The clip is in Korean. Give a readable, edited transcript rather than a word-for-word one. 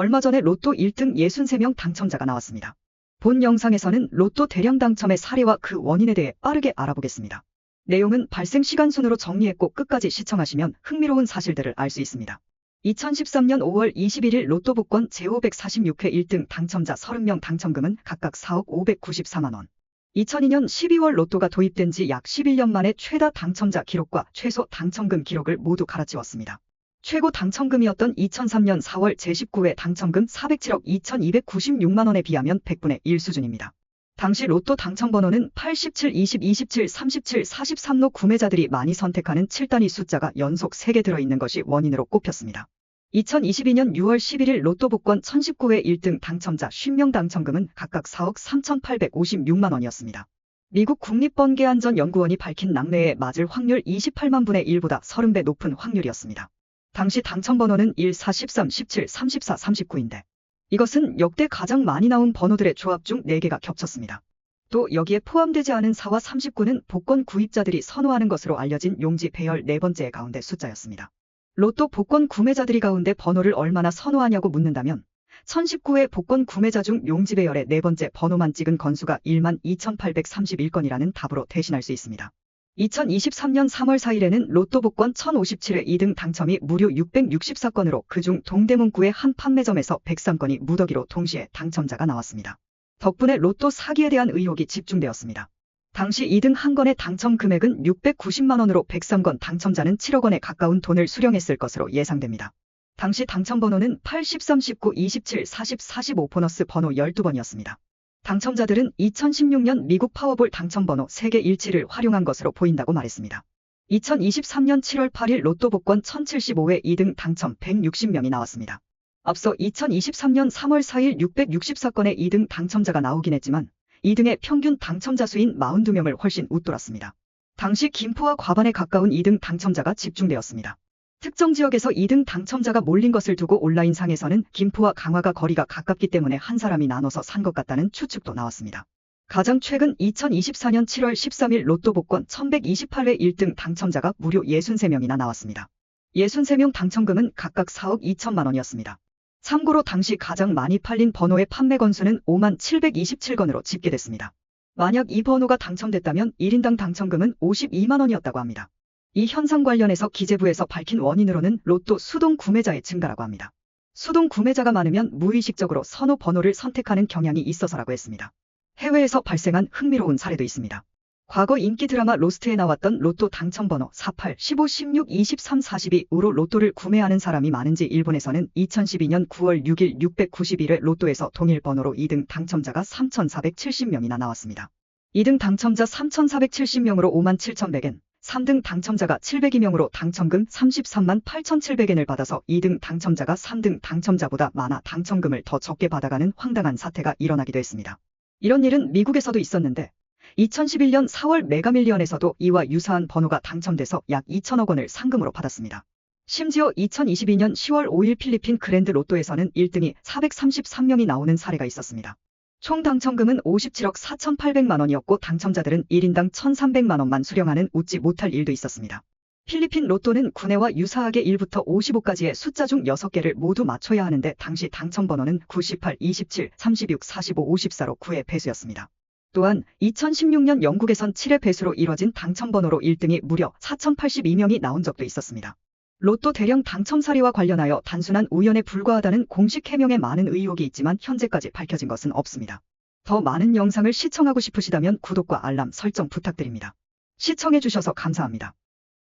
얼마 전에 로또 1등 63명 당첨자가 나왔습니다. 본 영상에서는 로또 대량 당첨의 사례와 그 원인에 대해 빠르게 알아보겠습니다. 내용은 발생 시간 순으로 정리했고 끝까지 시청하시면 흥미로운 사실들을 알 수 있습니다. 2013년 5월 21일 로또 복권 제546회 1등 당첨자 30명 당첨금은 각각 4억 594만 원. 2002년 12월 로또가 도입된 지 약 11년 만에 최다 당첨자 기록과 최소 당첨금 기록을 모두 갈아치웠습니다. 최고 당첨금이었던 2003년 4월 제19회 당첨금 407억 2296만 원에 비하면 100분의 1 수준입니다. 당시 로또 당첨번호는 87, 20, 27, 37, 43로 구매자들이 많이 선택하는 7단위 숫자가 연속 3개 들어있는 것이 원인으로 꼽혔습니다. 2022년 6월 11일 로또 복권 1019회 1등 당첨자 50명 당첨금은 각각 4억 3,856만 원이었습니다. 미국 국립번개안전연구원이 밝힌 낙뢰에 맞을 확률 28만 분의 1보다 30배 높은 확률이었습니다. 당시 당첨번호는 1, 4, 13, 17, 34, 39인데 이것은 역대 가장 많이 나온 번호들의 조합 중 4개가 겹쳤습니다. 또 여기에 포함되지 않은 4와 39는 복권 구입자들이 선호하는 것으로 알려진 용지 배열 4번째 가운데 숫자였습니다. 로또 복권 구매자들이 가운데 번호를 얼마나 선호하냐고 묻는다면 1019회 복권 구매자 중 용지 배열의 4번째 번호만 찍은 건수가 1만 2,831건이라는 답으로 대신할 수 있습니다. 2023년 3월 4일에는 로또 복권 1057회 2등 당첨이 무려 664건으로 그중 동대문구의 한 판매점에서 103건이 무더기로 동시에 당첨자가 나왔습니다. 덕분에 로또 사기에 대한 의혹이 집중되었습니다. 당시 2등 한 건의 당첨 금액은 690만 원으로 103건 당첨자는 7억 원에 가까운 돈을 수령했을 것으로 예상됩니다. 당시 당첨번호는 8, 13, 19, 27, 40, 45 보너스 번호 12번이었습니다. 당첨자들은 2016년 미국 파워볼 당첨번호 3개 일치를 활용한 것으로 보인다고 말했습니다. 2023년 7월 8일 로또 복권 1075회 2등 당첨 160명이 나왔습니다. 앞서 2023년 3월 4일 664건의 2등 당첨자가 나오긴 했지만 2등의 평균 당첨자 수인 42명을 훨씬 웃돌았습니다. 당시 김포와 과반에 가까운 2등 당첨자가 집중되었습니다. 특정 지역에서 2등 당첨자가 몰린 것을 두고 온라인상에서는 김포와 강화가 거리가 가깝기 때문에 한 사람이 나눠서 산 것 같다는 추측도 나왔습니다. 가장 최근 2024년 7월 13일 로또 복권 1128회 1등 당첨자가 무려 63명이나 나왔습니다. 63명 당첨금은 각각 4억 2천만 원이었습니다. 참고로 당시 가장 많이 팔린 번호의 판매 건수는 5만 727건으로 집계됐습니다. 만약 이 번호가 당첨됐다면 1인당 당첨금은 52만 원이었다고 합니다. 이 현상 관련해서 기재부에서 밝힌 원인으로는 로또 수동 구매자의 증가라고 합니다. 수동 구매자가 많으면 무의식적으로 선호 번호를 선택하는 경향이 있어서라고 했습니다. 해외에서 발생한 흥미로운 사례도 있습니다. 과거 인기 드라마 로스트에 나왔던 로또 당첨번호 48, 15, 16, 23, 42으로 로또를 구매하는 사람이 많은지 일본에서는 2012년 9월 6일 691회 로또에서 동일 번호로 2등 당첨자가 3,470명이나 나왔습니다. 2등 당첨자 3,470명으로 5만 7,100엔, 3등 당첨자가 702명으로 당첨금 33만 8,700엔을 받아서 2등 당첨자가 3등 당첨자보다 많아 당첨금을 더 적게 받아가는 황당한 사태가 일어나기도 했습니다. 이런 일은 미국에서도 있었는데 2011년 4월 메가밀리언에서도 이와 유사한 번호가 당첨돼서 약 2천억 원을 상금으로 받았습니다. 심지어 2022년 10월 5일 필리핀 그랜드 로또에서는 1등이 433명이 나오는 사례가 있었습니다. 총 당첨금은 57억 4,800만 원이었고 당첨자들은 1인당 1,300만 원만 수령하는 웃지 못할 일도 있었습니다. 필리핀 로또는 구내와 유사하게 1부터 55까지의 숫자 중 6개를 모두 맞춰야 하는데 당시 당첨번호는 9, 18, 27, 36, 45, 54로 9의 배수였습니다. 또한 2016년 영국에선 7의 배수로 이뤄진 당첨번호로 1등이 무려 4,082명이 나온 적도 있었습니다. 로또 대량 당첨 사례와 관련하여 단순한 우연에 불과하다는 공식 해명에 많은 의혹이 있지만 현재까지 밝혀진 것은 없습니다. 더 많은 영상을 시청하고 싶으시다면 구독과 알람 설정 부탁드립니다. 시청해주셔서 감사합니다.